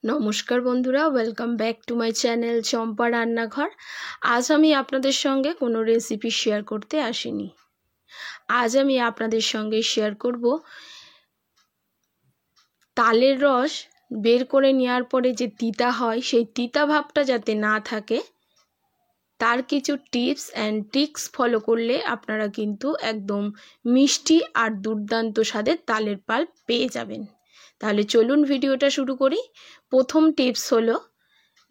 নমস্কার বন্ধুরা, welcome back to my channel Champa রান্নাঘর। আজ আমি আপনাদের সঙ্গে কোনো রেসিপি শেয়ার করতে আসিনি। আজ আমি আপনাদের সঙ্গে শেয়ার করব তালের রস বের করে নেওয়ার পরে যে তিতা হয়, সেই তিতা ভাবটা যাতে না থাকে তার কিছু টিপস অ্যান্ড ট্রিক্স ফলো করলে আপনারা কিন্তু একদম মিষ্টি আর দুর্দান্ত স্বাদের তালের পাল্প পেয়ে যাবেন। তাহলে চলুন ভিডিওটা শুরু করি। প্রথম টিপস হলো,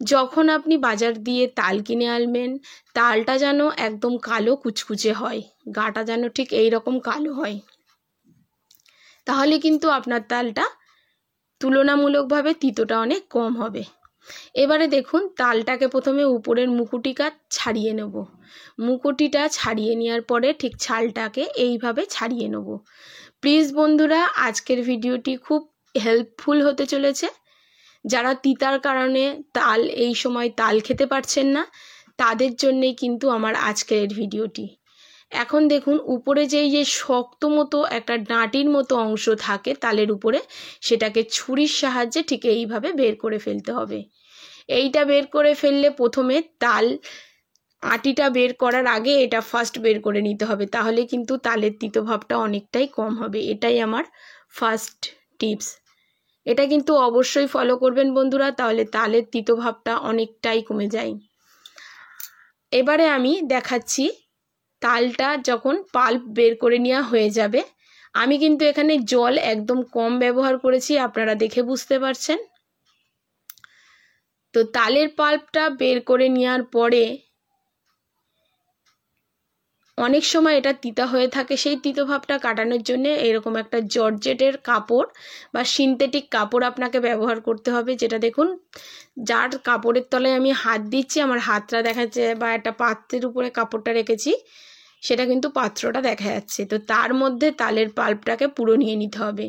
যখন আপনি বাজার দিয়ে তাল কিনে আনবেন, তালটা যেন একদম কালো কুচকুচে হয়, গাটা যেন ঠিক এই রকম কালো হয়, তাহলে কিন্তু আপনার তালটা তুলনামূলকভাবে তিতোটা অনেক কম হবে। এবারে দেখুন, তালটাকে প্রথমে উপরের মুকুটিটা ছাড়িয়ে নেব। মুকুটিটা ছাড়িয়ে নেওয়ার পরে ঠিক ছালটাকে এইভাবে ছাড়িয়ে নেব। প্লিজ বন্ধুরা, আজকের ভিডিওটি খুব হেল্পফুল হতে চলেছে। যারা তিতার কারণে এই সময় তাল খেতে পারছেন না, তাদের জন্যেই কিন্তু আমার আজকের ভিডিওটি। এখন দেখুন, উপরে যে শক্ত মতো একটা ডাঁটির মতো অংশ থাকে তালের উপরে, সেটাকে ছুরির সাহায্যে ঠিক এইভাবে বের করে ফেলতে হবে। এইটা বের করে ফেললে, প্রথমে তাল আটিটা বের করার আগে এটা ফার্স্ট বের করে নিতে হবে, তাহলে কিন্তু তালের তিতো ভাবটা অনেকটাই কম হবে। এটাই আমার ফার্স্ট টিপস। এটা কিন্তু অবশ্যই ফলো করবেন বন্ধুরা, তাহলে তালের তিতো ভাবটা অনেকটাই কমে যায়। এবারে আমি দেখাচ্ছি, তালটা যখন পাল্প বের করে নেওয়া হয়ে যাবে, আমি কিন্তু এখানে জল একদম কম ব্যবহার করেছি, আপনারা দেখে বুঝতে পারছেন। তো তালের পাল্পটা বের করে নেওয়ার পরে অনেক সময় এটা তিতা হয়ে থাকে, সেই তিতো ভাবটা কাটানোর জন্য এরকম একটা জর্জেটের কাপড় বা সিনথেটিক কাপড় আপনাকে ব্যবহার করতে হবে। যেটা দেখুন, যার কাপড়ের তলায় আমি হাত দিচ্ছি, আমার হাতটা দেখা যাচ্ছে, বা একটা পাত্রের উপরে কাপড়টা রেখেছি, সেটা কিন্তু পাত্রটা দেখা যাচ্ছে। তো তার মধ্যে তালের পাল্পটাকে পুরো নিয়ে নিতে হবে।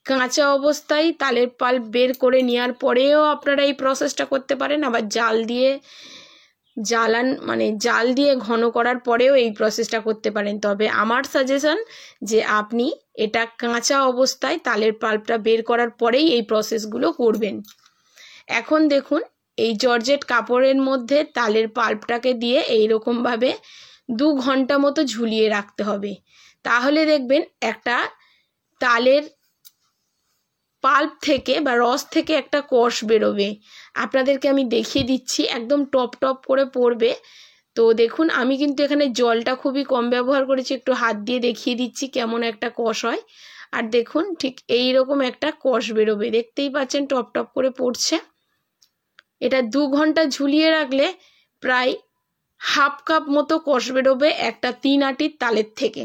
কাঁচা অবস্থায় তালের পাল্প বের করে নেওয়ার পরেও আপনারা এই প্রসেসটা করতে পারেন, আবার জাল দিয়ে ঘন করার পরেও এই প্রসেসটা করতে পারেন। তবে আমার সাজেশন যে আপনি এটা কাঁচা অবস্থায় তালের পাল্পটা বের করার পরেই এই প্রসেসগুলো করবেন। এখন দেখুন, এই জর্জেট কাপড়ের মধ্যে তালের পাল্পটাকে দিয়ে এইরকমভাবে 2 ঘন্টা মতো ঝুলিয়ে রাখতে হবে। তাহলে দেখবেন একটা তালের পাল্প থেকে বা রস থেকে একটা কষ বেরোবে। আপনাদেরকে আমি দেখিয়ে দিচ্ছি, একদম টপ টপ করে পড়বে। তো দেখুন, আমি কিন্তু এখানে জলটা খুবই কম ব্যবহার করেছি, একটু হাত দিয়ে দেখিয়ে দিচ্ছি কেমন একটা কষ হয়। আর দেখুন, ঠিক এই রকম একটা কষ বেরোবে, দেখতেই পাচ্ছেন টপ টপ করে পড়ছে। এটা 2 ঘন্টা ঝুলিয়ে রাখলে প্রায় হাফ কাপ মতো কষ বেরোবে একটা 3 আটির তালের থেকে।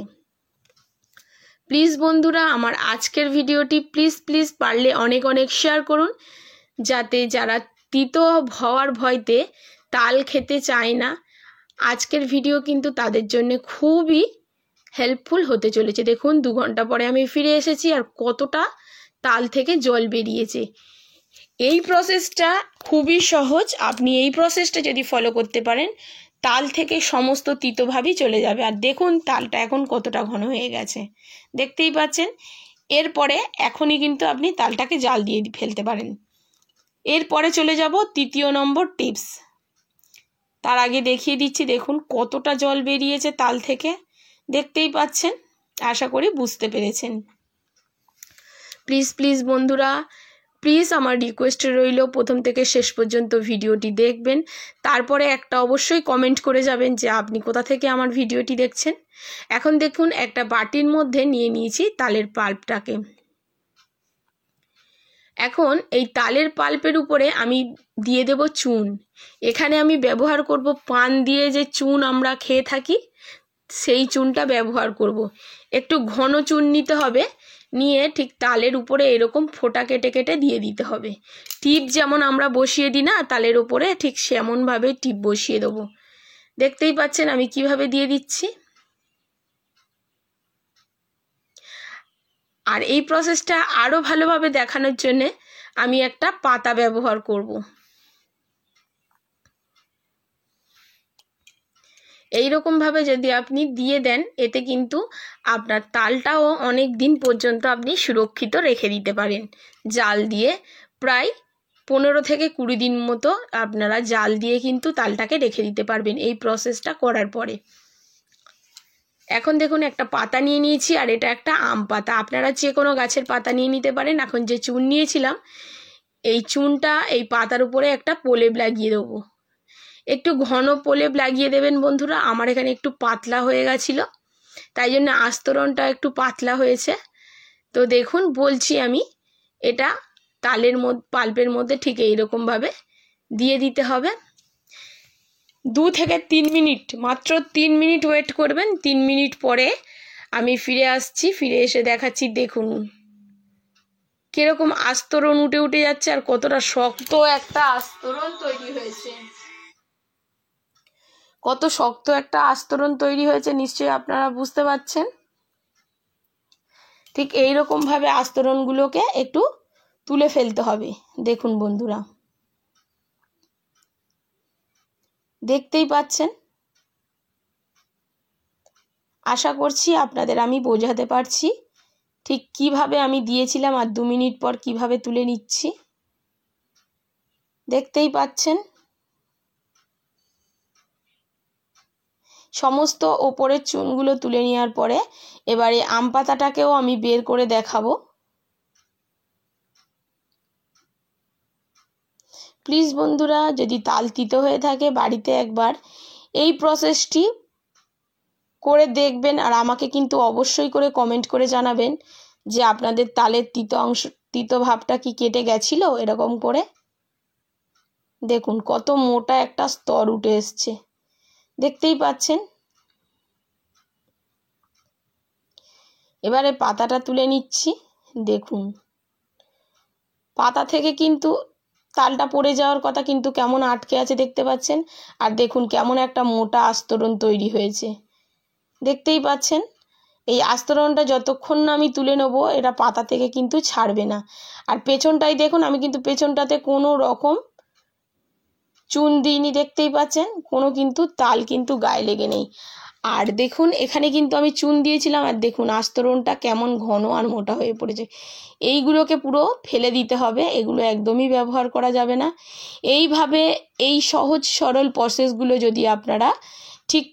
প্লিজ বন্ধুরা, আমার আজকের ভিডিওটি প্লিজ পারলে অনেক শেয়ার করুন, যাতে যারা তিতো হওয়ার ভয়তে তাল খেতে চায় না, আজকের ভিডিও কিন্তু তাদের জন্য খুবই হেল্পফুল হতে চলেছে। দেখুন, 2 ঘন্টা পরে আমি ফিরে এসেছি, আর কতটা তাল থেকে জল বেরিয়েছে। এই প্রসেসটা খুবই সহজ, আপনি এই প্রসেসটা যদি ফলো করতে পারেন, তাল থেকে সমস্ত তিতোভাবই চলে যাবে। আর দেখুন, তালটা এখন কতটা ঘন হয়ে গেছে, দেখতেই পাচ্ছেন। এরপরে এখনই কিন্তু আপনি তালটাকে জাল দিয়ে ফেলতে পারেন। এরপরে চলে যাব তৃতীয় নম্বর টিপস। তার আগে দেখিয়ে দিচ্ছি, দেখুন কতটা জল বেরিয়েছে তাল থেকে, দেখতেই পাচ্ছেন। আশা করি বুঝতে পেরেছেন। প্লিজ বন্ধুরা, প্লিজ আমার রিকোয়েস্ট রইল, প্রথম থেকে শেষ পর্যন্ত ভিডিওটি দেখবেন। তারপরে একটা অবশ্যই কমেন্ট করে যাবেন যে আপনি কোথা থেকে আমার ভিডিওটি দেখছেন। এখন দেখুন, একটা বাটির মধ্যে নিয়ে নিয়েছি তালের পাল্পটাকে। এখন এই তালের পাল্পের উপরে আমি দিয়ে দেব চুন। এখানে আমি ব্যবহার করব পান দিয়ে যে চুন আমরা খেয়ে থাকি, সেই চুনটা ব্যবহার করব। একটু ঘন চুন নিতে হবে, নিয়ে ঠিক তালের উপরে এরকম ফোঁটা কেটে দিয়ে দিতে হবে। টিপ যেমন আমরা বসিয়ে দিই না তালের উপরে, ঠিক সেমনভাবে টিপ বসিয়ে দেবো। দেখতেই পাচ্ছেন আমি কিভাবে দিয়ে দিচ্ছি। আর এই প্রসেসটা আরও ভালোভাবে দেখানোর জন্যে আমি একটা পাতা ব্যবহার করব। এইরকমভাবে যদি আপনি দিয়ে দেন, এতে কিন্তু আপনার তালটাও অনেক দিন পর্যন্ত আপনি সুরক্ষিত রেখে দিতে পারেন। জাল দিয়ে প্রায় 15 থেকে 20 দিন মতো আপনারা জাল দিয়ে কিন্তু তালটাকে রেখে দিতে পারবেন এই প্রসেসটা করার পরে। এখন দেখুন একটা পাতা নিয়ে নিয়েছি, আর এটা একটা আম পাতা। আপনারা যে কোনো গাছের পাতা নিয়ে নিতে পারেন। এখন যে চুন নিয়েছিলাম, এই চুনটা এই পাতার উপরে একটা প্রলেপ লাগিয়ে দেবো। একটু ঘন প্রলেপ লাগিয়ে দেবেন বন্ধুরা। আমার এখানে একটু পাতলা হয়ে গেছিলো, তাই জন্য আস্তরণটা একটু পাতলা হয়েছে। তো দেখুন বলছি আমি, এটা তালের মধ্যে পাল্পের মধ্যে ঠিক এইরকমভাবে দিয়ে দিতে হবে। 2 থেকে 3 মিনিট, মাত্র 3 মিনিট ওয়েট করবেন। 3 মিনিট পরে আমি ফিরে আসছি। ফিরে এসে দেখাচ্ছি, দেখুন কিরকম আস্তরণ উঠে উঠে যাচ্ছে আর কতটা শক্ত একটা আস্তরণ তৈরি হয়েছে। কত শক্ত একটা আস্তরণ তৈরি হয়েছে নিশ্চয়ই আপনারা বুঝতে পারছেন। ঠিক এইরকম ভাবে আস্তরণগুলোকে একটু তুলে ফেলতে হবে। দেখুন বন্ধুরা, দেখতেই পাচ্ছেন। আশা করছি আপনাদের আমি বোঝাতে পারছি ঠিক কিভাবে আমি দিয়েছিলাম আর 2 মিনিট পর কিভাবে তুলে নিচ্ছি। দেখতেই পাচ্ছেন সমস্ত ওপরের চুনগুলো তুলে নেওয়ার পরে এবারে আম পাতাটাকেও আমি বের করে দেখাবো। প্লিজ বন্ধুরা, যদি তাল তিতো হয়ে থাকে বাড়িতে একবার এই প্রসেসটি করে দেখবেন, আর আমাকে কিন্তু অবশ্যই করে কমেন্ট করে জানাবেন যে আপনাদের তালের তিতো ভাবটা কি কেটে গেছিল। এরকম করে দেখুন কত মোটা একটা স্তর উঠে এসছে, দেখতেই পাচ্ছেন। এবারে পাতাটা তুলে নিচ্ছি। দেখুন পাতা থেকে কিন্তু তালটা পড়ে যাওয়ার কথা, কিন্তু কেমন আটকে আছে দেখতে পাচ্ছেন। আর দেখুন কেমন একটা মোটা আস্তরণ তৈরি হয়েছে, দেখতেই পাচ্ছেন। এই আস্তরণটা যতক্ষণ না আমি তুলে নেব এটা পাতা থেকে কিন্তু ছাড়বে না। আর পেছনটাই দেখুন, আমি কিন্তু পেছনটাতে কোনো রকম চুন দিইনি, দেখতেই পাচ্ছেন। কোনো কিন্তু তাল কিন্তু গায়ে লেগে নেই। আর দেখুন এখানে কিন্তু আমি চুন দিয়েছিলাম, আর দেখুন আস্তরণটা কেমন ঘন আর মোটা হয়ে পড়েছে। এইগুলোকে পুরো ফেলে দিতে হবে, এগুলো একদমই ব্যবহার করা যাবে না। এইভাবে এই সহজ সরল প্রসেসগুলো যদি আপনারা ঠিক